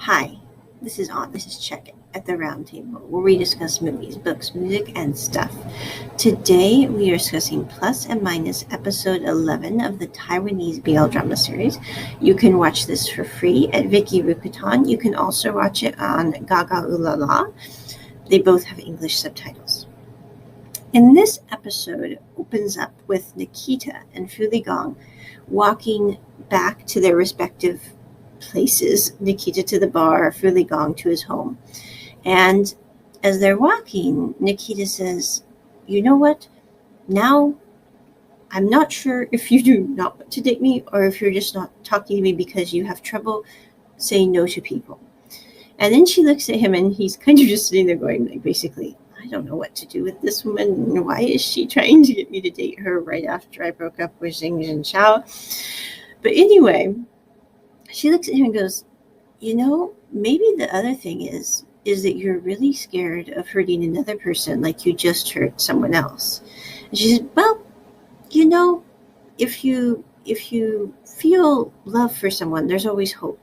Hi, this is On. This is Check It at the Round Table, where we discuss movies, books, music, and stuff. Today, we are discussing Plus and Minus episode 11 of the Taiwanese BL drama series. You can watch this for free at Viki Rukutan. You can also watch it on Gaga Ulala. They both have English subtitles. And this episode opens up with Nikita and Fu Ligong walking back to their respective places, Nikita to the bar, Fu Ligong to his home. And as they're walking, Nikita says, "You know what? Now I'm not sure if you do not want to date me or if you're just not talking to me because you have trouble saying no to people." And then she looks at him and he's kind of just sitting there going, like, basically, I don't know what to do with this woman. Why is she trying to get me to date her right after I broke up with Xing Jinchao? But anyway, she looks at him and goes, maybe the other thing is that you're really scared of hurting another person like you just hurt someone else. And she said, well, if you feel love for someone, there's always hope.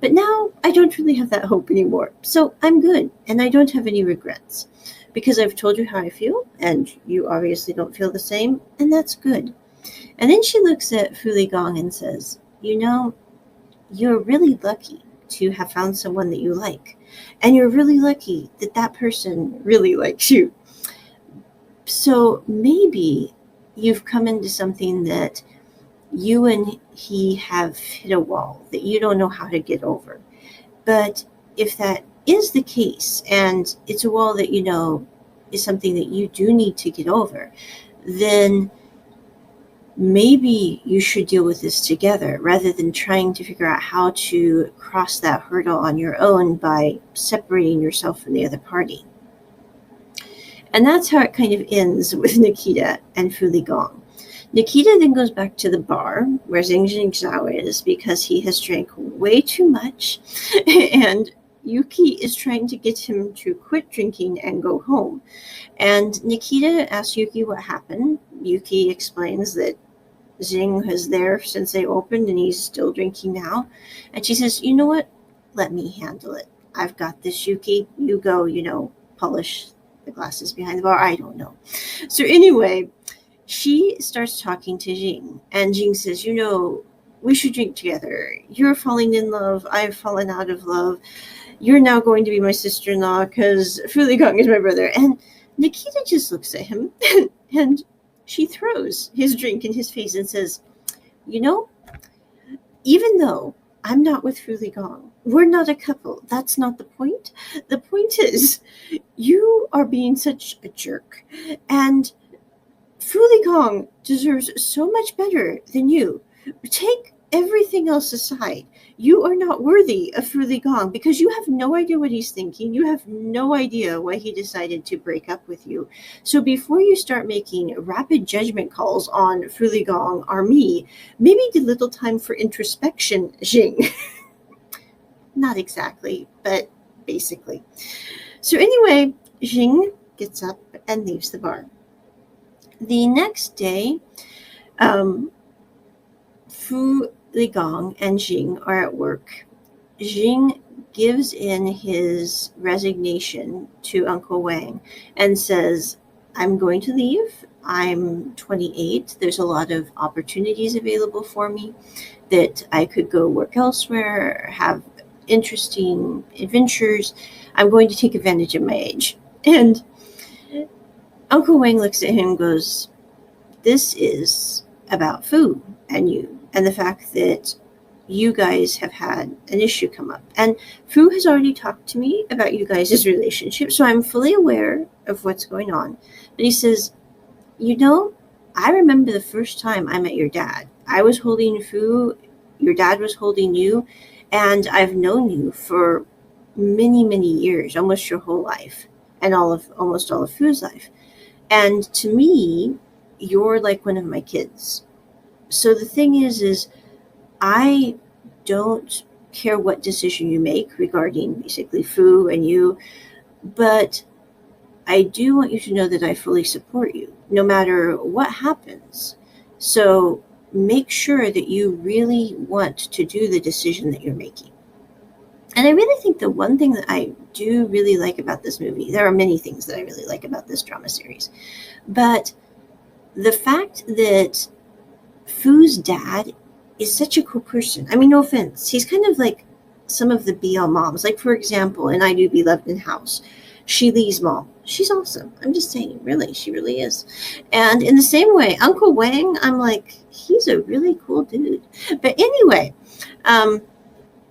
But now I don't really have that hope anymore. So I'm good, and I don't have any regrets. Because I've told you how I feel, and you obviously don't feel the same, and that's good. And then she looks at Fu Ligong and says, you're really lucky to have found someone that you like. And you're really lucky that that person really likes you. So maybe you've come into something that you and he have hit a wall that you don't know how to get over. But if that is the case, and it's a wall that is something that you do need to get over, then maybe you should deal with this together rather than trying to figure out how to cross that hurdle on your own by separating yourself from the other party. And that's how it kind of ends with Nikita and Fu Ligong. Nikita then goes back to the bar where Xing Jingzhao is because he has drank way too much, and Yuki is trying to get him to quit drinking and go home. And Nikita asks Yuki what happened. Yuki explains that Xing was there since they opened and he's still drinking now. And she says, you know what? Let me handle it. I've got this, Yuki. You go, polish the glasses behind the bar. I don't know. So anyway, she starts talking to Xing, and Xing says, we should drink together. You're falling in love. I've fallen out of love. You're now going to be my sister-in-law because Fu Ligong is my brother. And Nikita just looks at him and she throws his drink in his face and says, even though I'm not with Fu Ligong, we're not a couple. That's not the point. The point is you are being such a jerk, and Fu Ligong deserves so much better than you. Take everything else aside. You are not worthy of Fu Ligong because you have no idea what he's thinking. You have no idea why he decided to break up with you. So before you start making rapid judgment calls on Fu Ligong or me, maybe a little time for introspection, Xing. Not exactly, but basically. So anyway, Xing gets up and leaves the bar. The next day, Fu Ligong and Xing are at work. Xing gives in his resignation to Uncle Wang and says, I'm going to leave. I'm 28. There's a lot of opportunities available for me that I could go work elsewhere, have interesting adventures. I'm going to take advantage of my age. And Uncle Wang looks at him and goes, this is about Fu and you, and the fact that you guys have had an issue come up. And Fu has already talked to me about you guys' relationship, so I'm fully aware of what's going on. But he says, I remember the first time I met your dad. I was holding Fu, your dad was holding you, and I've known you for many, many years, almost your whole life, and almost all of Fu's life. And to me, you're like one of my kids. So the thing is I don't care what decision you make regarding basically Fu and you, but I do want you to know that I fully support you, no matter what happens. So make sure that you really want to do the decision that you're making. And I really think the one thing that I do really like about this movie, there are many things that I really like about this drama series, but the fact that Fu's dad is such a cool person. I mean, no offense. He's kind of like some of the BL moms. Like, for example, in I Do Be Loved in House, She Lee's mom. She's awesome. I'm just saying, really, she really is. And in the same way, Uncle Wang, I'm like, he's a really cool dude. But anyway,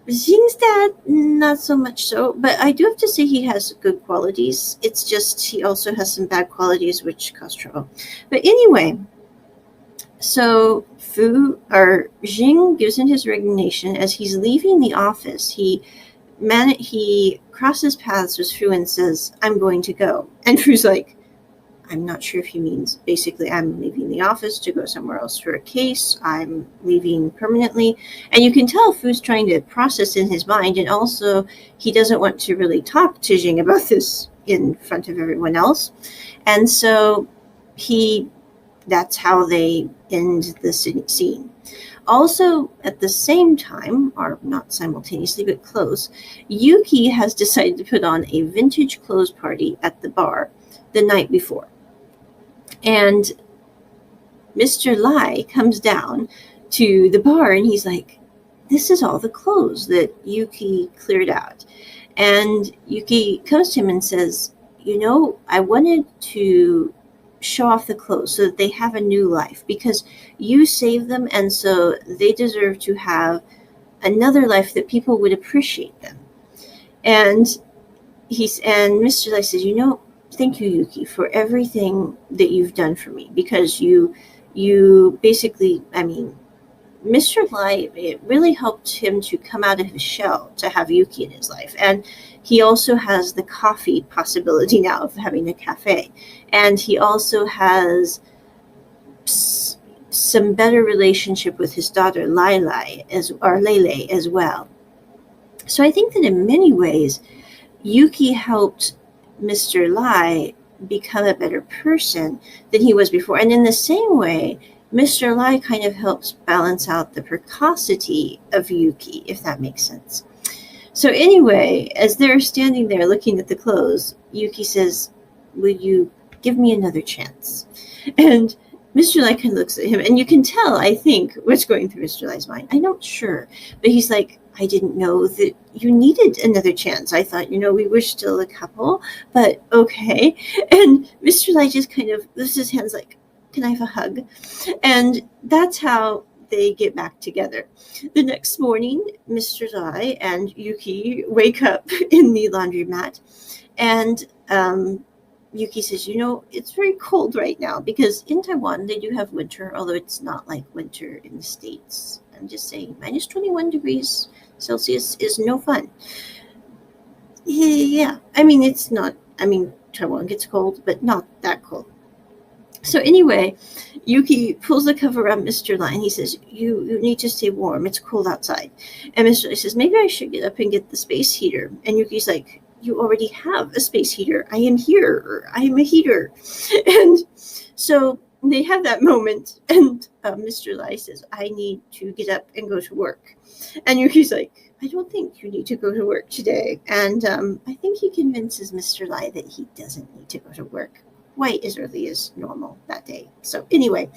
Xing's dad, not so much so, but I do have to say he has good qualities. It's just he also has some bad qualities which cause trouble. But anyway, so Jing gives in his resignation. As he's leaving the office, he crosses paths with Fu and says, "I'm going to go." And Fu's like, I'm not sure if he means basically I'm leaving the office to go somewhere else for a case. I'm leaving permanently. And you can tell Fu's trying to process in his mind. And also he doesn't want to really talk to Jing about this in front of everyone else. And so that's how they end the scene. Also, at the same time, or not simultaneously, but close, Yuki has decided to put on a vintage clothes party at the bar the night before. And Mr. Lai comes down to the bar and he's like, this is all the clothes that Yuki cleared out. And Yuki comes to him and says, I wanted to show off the clothes so that they have a new life because you saved them, and so they deserve to have another life that people would appreciate them. And Mr. Lai says, thank you, Yuki, for everything that you've done for me, because you basically, Mr. Lai, it really helped him to come out of his shell to have Yuki in his life. And he also has the coffee possibility now of having a cafe. And he also has some better relationship with his daughter, Lele, as well. So I think that in many ways, Yuki helped Mr. Lai become a better person than he was before. And in the same way, Mr. Lai kind of helps balance out the precocity of Yuki, if that makes sense. So anyway, as they're standing there looking at the clothes, Yuki says, will you give me another chance? And Mr. Lai kind of looks at him, and you can tell, I think, what's going through Mr. Lai's mind. I'm not sure, but he's like, I didn't know that you needed another chance. I thought, we were still a couple, but okay. And Mr. Lai just kind of lifts his hands like, can I have a hug? And that's how they get back together. The next morning, Mr. Lai and Yuki wake up in the laundromat, and Yuki says, it's very cold right now, because in Taiwan, they do have winter, although it's not like winter in the States. I'm just saying, minus 21 degrees Celsius is no fun. Yeah, it's not, Taiwan gets cold, but not that cold. So anyway, Yuki pulls the cover around Mr. Lai and he says, you need to stay warm. It's cold outside. And Mr. Lai says, maybe I should get up and get the space heater. And Yuki's like, you already have a space heater. I am here. Or, I am a heater. And so they have that moment. And Mr. Lai says, I need to get up and go to work. And Yuki's like, I don't think you need to go to work today. And I think he convinces Mr. Lai that he doesn't need to go to work quite as early as normal that day. So anyway,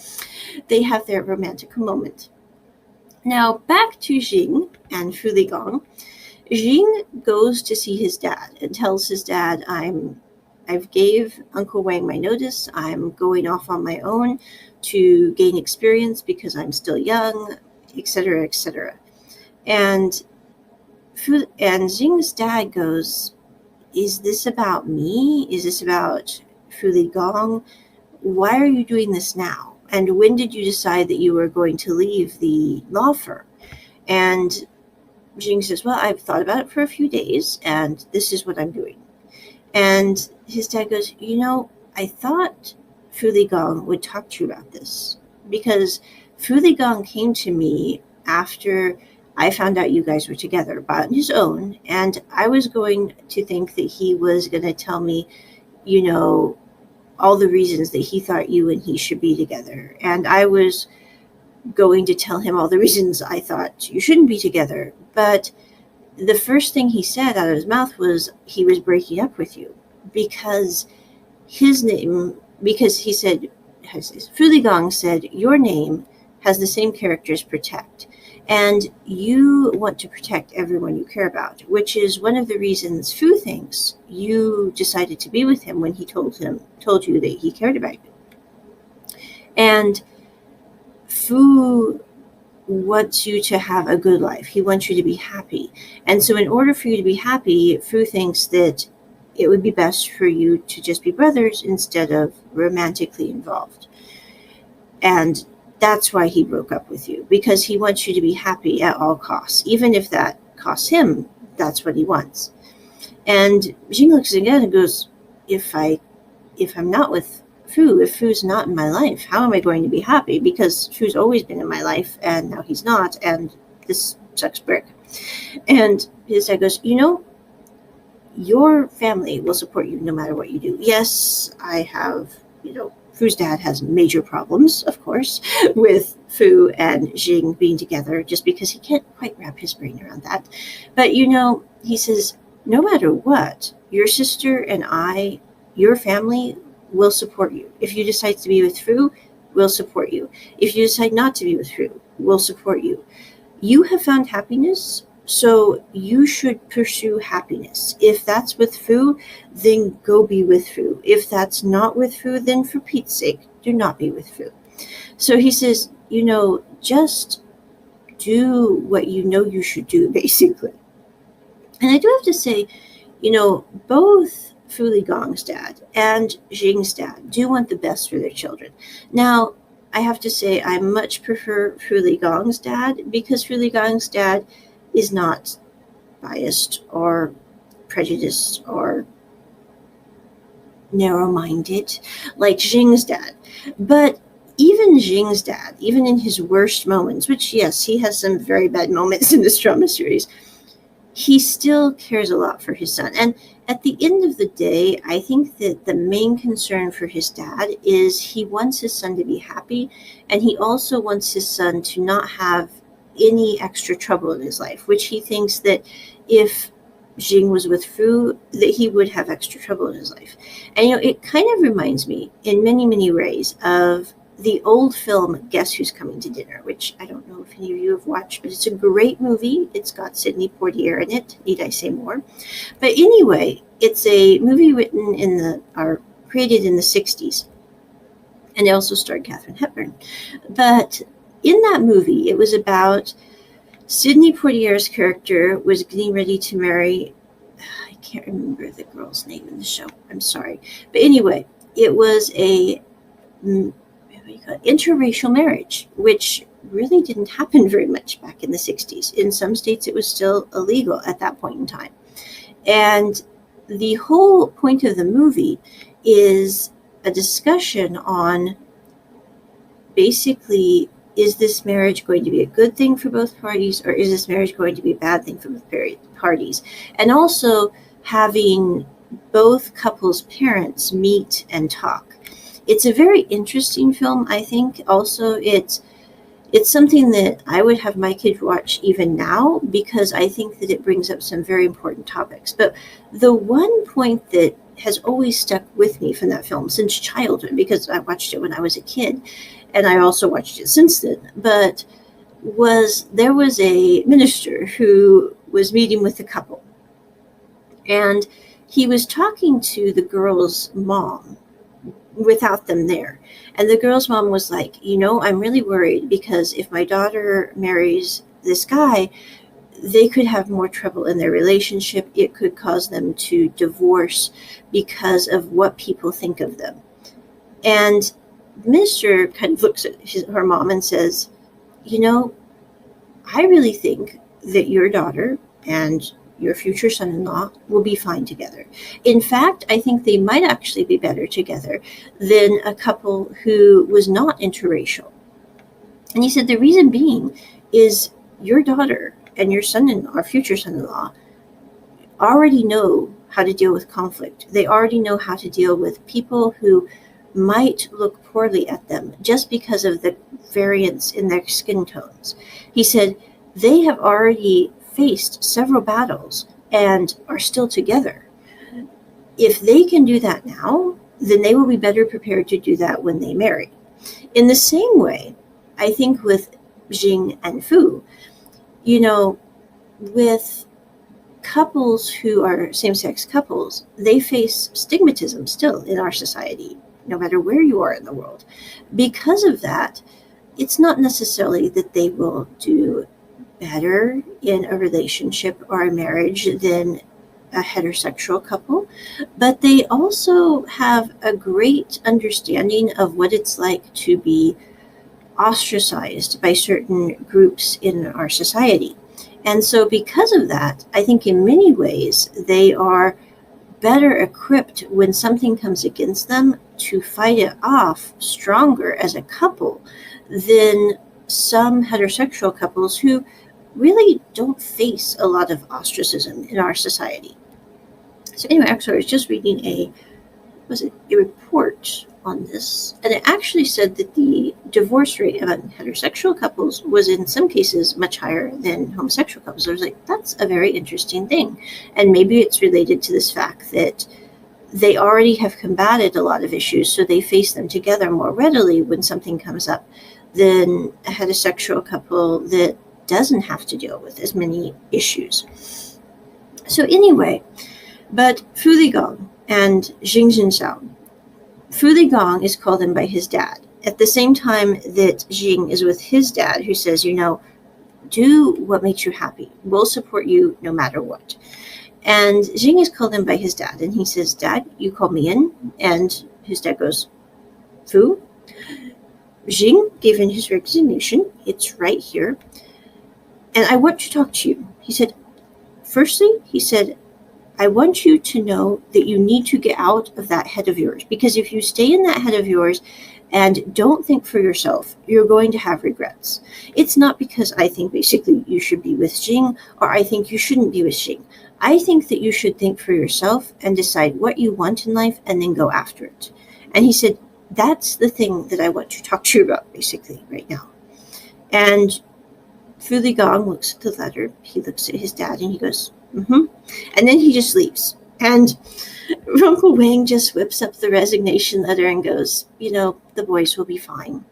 they have their romantic moment. Now back to Jing and Fu Ligong. Jing goes to see his dad and tells his dad, I've gave Uncle Wang my notice. I'm going off on my own to gain experience because I'm still young, etc., etc. And Jing's dad goes, is this about me? Is this about Fu Ligong? Why are you doing this now? And when did you decide that you were going to leave the law firm? And Jing says, well, I've thought about it for a few days, and this is what I'm doing. And his dad goes, I thought Fu Ligong would talk to you about this, because Fu Ligong came to me after I found out you guys were together on his own, and I was going to think that he was going to tell me, all the reasons that he thought you and he should be together. And I was going to tell him all the reasons I thought you shouldn't be together. But the first thing he said out of his mouth was he was breaking up with you because his name, because he said, Fu Ligong said, your name has the same character as protect. And you want to protect everyone you care about, which is one of the reasons Fu thinks you decided to be with him when he told you that he cared about you. And Fu wants you to have a good life. He wants you to be happy. And so in order for you to be happy, Fu thinks that it would be best for you to just be brothers instead of romantically involved. And that's why he broke up with you, because he wants you to be happy at all costs. Even if that costs him, that's what he wants. And Jing looks again and goes, if I'm not with Fu, if Fu's not in my life, how am I going to be happy? Because Fu's always been in my life, and now he's not, and this sucks brick. And his dad goes, your family will support you no matter what you do. Yes, I have, Fu's dad has major problems, of course, with Fu and Jing being together, just because he can't quite wrap his brain around that. But, he says, no matter what, your sister and I, your family will support you. If you decide to be with Fu, we'll support you. If you decide not to be with Fu, we'll support you. You have found happiness, so you should pursue happiness. If that's with Fu, then go be with Fu. If that's not with Fu, then for Pete's sake, do not be with Fu. So he says, just do what you know you should do, basically. And I do have to say, both Fu Ligong's dad and Jing's dad do want the best for their children. Now, I have to say I much prefer Fu Ligong's dad, because Fu Ligong's dad is not biased or prejudiced or narrow-minded like Jing's dad. But even Jing's dad, even in his worst moments, which, yes, he has some very bad moments in this drama series, he still cares a lot for his son. And at the end of the day, I think that the main concern for his dad is he wants his son to be happy, and he also wants his son to not have any extra trouble in his life, which he thinks that if Jing was with Fu, that he would have extra trouble in his life. And, it kind of reminds me in many, many ways of the old film Guess Who's Coming to Dinner, which I don't know if any of you have watched, but it's a great movie. It's got Sidney Poitier in it. Need I say more? But anyway, it's a movie created in the 60s. And it also starred Katharine Hepburn. But in that movie, it was about Sidney Poitier's character was getting ready to marry, I can't remember the girl's name in the show. I'm sorry. But anyway, it was a interracial marriage, which really didn't happen very much back in the 60s. In some states, it was still illegal at that point in time. And the whole point of the movie is a discussion on basically, is this marriage going to be a good thing for both parties, or is this marriage going to be a bad thing for both parties? And also having both couples' parents meet and talk. It's a very interesting film, I think. Also, it's something that I would have my kids watch even now, because I think that it brings up some very important topics. But the one point that has always stuck with me from that film since childhood, because I watched it when I was a kid, and I also watched it since then, but there was a minister who was meeting with a couple, and he was talking to the girl's mom without them there. And the girl's mom was like, I'm really worried, because if my daughter marries this guy, they could have more trouble in their relationship. It could cause them to divorce because of what people think of them. And the minister kind of looks at her mom and says, I really think that your daughter and your future son-in-law will be fine together. In fact, I think they might actually be better together than a couple who was not interracial. And he said the reason being is your daughter and your son-in-law, or future son-in-law, already know how to deal with conflict. They already know how to deal with people who might look poorly at them just because of the variance in their skin tones. He said they have already faced several battles and are still together. If they can do that now, then they will be better prepared to do that when they marry. In the same way, I think with Jing and Fu, with couples who are same-sex couples, they face stigmatism still in our society, no matter where you are in the world. Because of that, it's not necessarily that they will do better in a relationship or a marriage than a heterosexual couple, but they also have a great understanding of what it's like to be ostracized by certain groups in our society. And so because of that, I think in many ways they are better equipped when something comes against them to fight it off stronger as a couple than some heterosexual couples who really don't face a lot of ostracism in our society. So anyway, actually, I was just reading a report on this, and it actually said that the divorce rate among heterosexual couples was in some cases much higher than homosexual couples. I was like, that's a very interesting thing. And maybe it's related to this fact that they already have combated a lot of issues, so they face them together more readily when something comes up than a heterosexual couple that doesn't have to deal with as many issues. So anyway, but Fu Ligong and Jing Jinxiao, Fu Ligong is called in by his dad at the same time that Jing is with his dad, who says, do what makes you happy. We'll support you no matter what. And Jing is called in by his dad, and he says, Dad, you called me in. And his dad goes, Fu? Jing gave in his resignation. It's right here. And I want to talk to you. He said, firstly, I want you to know that you need to get out of that head of yours, because if you stay in that head of yours and don't think for yourself, you're going to have regrets. It's not because I think basically you should be with Jing or I think you shouldn't be with Jing. I think that you should think for yourself and decide what you want in life and then go after it. And he said, that's the thing that I want to talk to you about basically right now. And Fu Ligong looks at the letter. He looks at his dad and he goes, mm-hmm. And then he just leaves. And Uncle Wang just whips up the resignation letter and goes, the boys will be fine.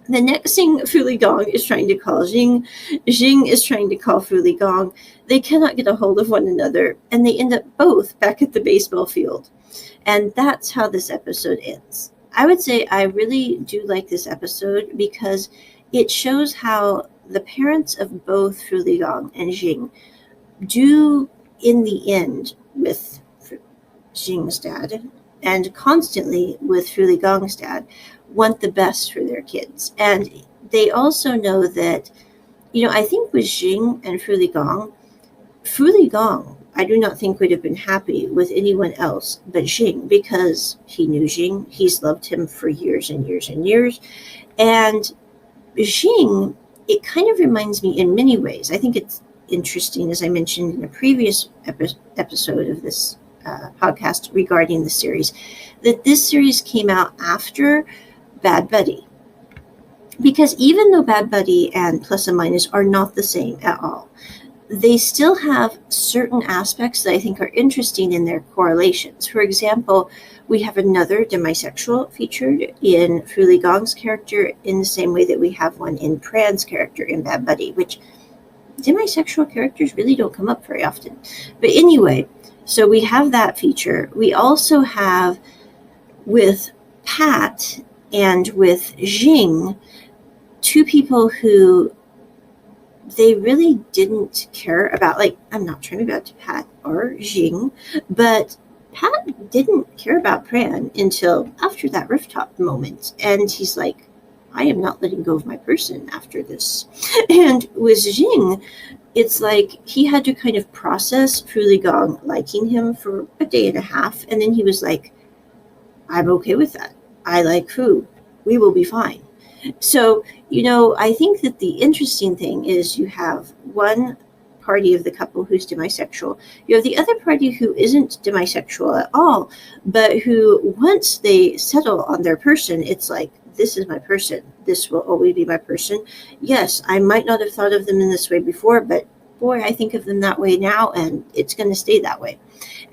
The next thing, Fu Ligong is trying to call Jing. Jing is trying to call Fu Ligong. They cannot get a hold of one another, and they end up both back at the baseball field. And that's how this episode ends. I would say I really do like this episode because it shows how the parents of both Fu Ligong and Jing do, in the end, with Jing's dad and constantly with Fu Ligong's dad, want the best for their kids. And they also know that, I think with Jing and Fu Ligong, I do not think would have been happy with anyone else but Jing, because he knew Jing. He's loved him for years and years and years. And Jing, it kind of reminds me in many ways. I think it's interesting, as I mentioned in a previous episode of this podcast regarding the series, that this series came out after Bad Buddy. Because even though Bad Buddy and Plus and Minus are not the same at all, they still have certain aspects that I think are interesting in their correlations. For example, we have another demisexual featured in Fu Ligong's character in the same way that we have one in Pran's character in Bad Buddy, which demisexual characters really don't come up very often. But anyway, so we have that feature. We also have with Pat and with Jing, two people who they really didn't care about. I'm not trying to be bad to Pat or Jing, but Pat didn't care about Pran until after that rooftop moment. And he's like, I am not letting go of my person after this. And with Jing, it's like he had to kind of process Fu Ligong liking him for a day and a half. And then he was like, I'm okay with that. I like Fu. We will be fine. So, I think that the interesting thing is you have one party of the couple who's demisexual. You have the other party who isn't demisexual at all, but who, once they settle on their person, it's like, this is my person. This will always be my person. Yes, I might not have thought of them in this way before, but boy, I think of them that way now, and it's going to stay that way.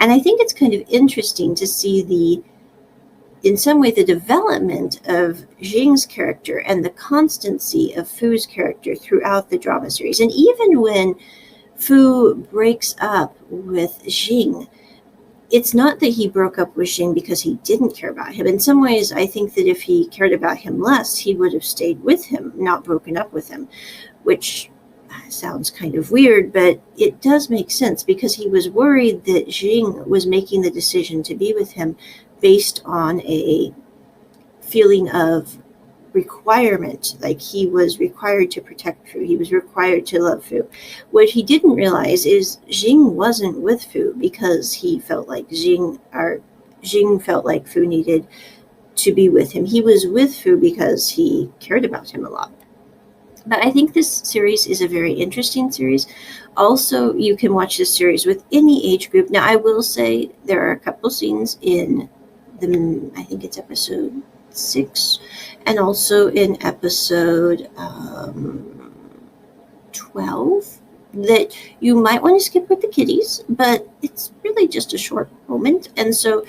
And I think it's kind of interesting to see in some way, the development of Jing's character and the constancy of Fu's character throughout the drama series. And even when Fu breaks up with Jing, it's not that he broke up with Jing because he didn't care about him. In some ways, I think that if he cared about him less, he would have stayed with him, not broken up with him, which sounds kind of weird, but it does make sense because he was worried that Jing was making the decision to be with him based on a feeling of requirement, like he was required to protect Fu, he was required to love Fu. What he didn't realize is Jing wasn't with Fu because he felt like Jing felt like Fu needed to be with him. He was with Fu because he cared about him a lot. But I think this series is a very interesting series. Also, you can watch this series with any age group. Now, I will say there are a couple scenes in I think it's episode 6, and also in episode 12 that you might want to skip with the kiddies, but it's really just a short moment, and so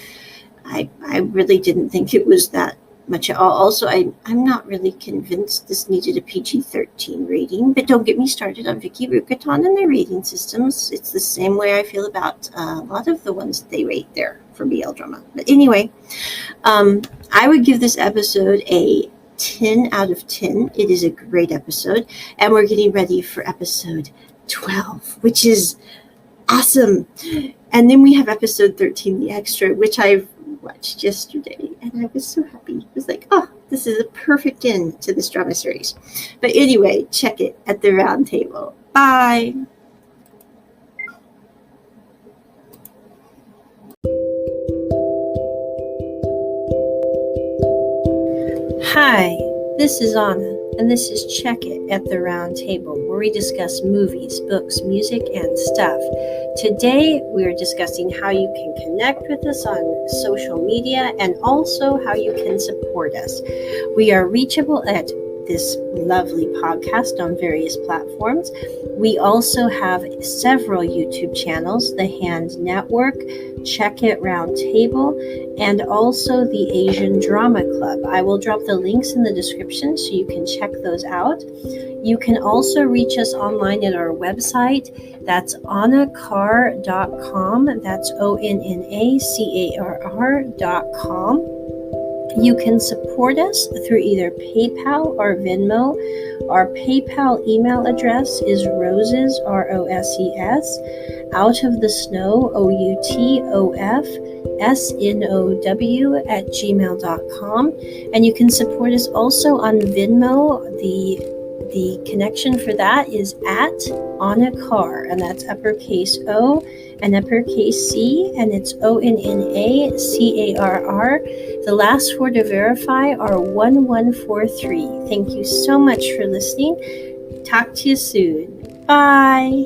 I really didn't think it was that much at all. Also, I'm not really convinced this needed a PG-13 rating, but don't get me started on Vicky Rukaton and their rating systems. It's the same way I feel about a lot of the ones that they rate there for BL drama. But anyway, I would give this episode a 10 out of 10. It is a great episode, and we're getting ready for episode 12, which is awesome. And then we have episode 13, the extra, which I've watched yesterday, and I was so happy. It was like, oh, this is a perfect end to this drama series. But anyway, check it at the round table. Bye. Hi, this is Anna, and this is Check It at the Round Table, where we discuss movies, books, music, and stuff. Today, we are discussing how you can connect with us on social media and also how you can support us. We are reachable at this lovely podcast on various platforms. We also have several YouTube channels, The Hand Network, Check It Round Table, and also the Asian Drama Club. I will drop the links in the description so you can check those out. You can also reach us online at our website. That's onnacarr.com. That's ONNACARR.com. You can support us through either PayPal or Venmo. Our PayPal email address is roses, ROSES, out of the snow, OUTOFSNOW @gmail.com. And you can support us also on Venmo. The connection for that is at Onnacarr, and that's uppercase O and uppercase C, and it's ONNACARR. The last four to verify are 1143. Thank you so much for listening. Talk to you soon. Bye.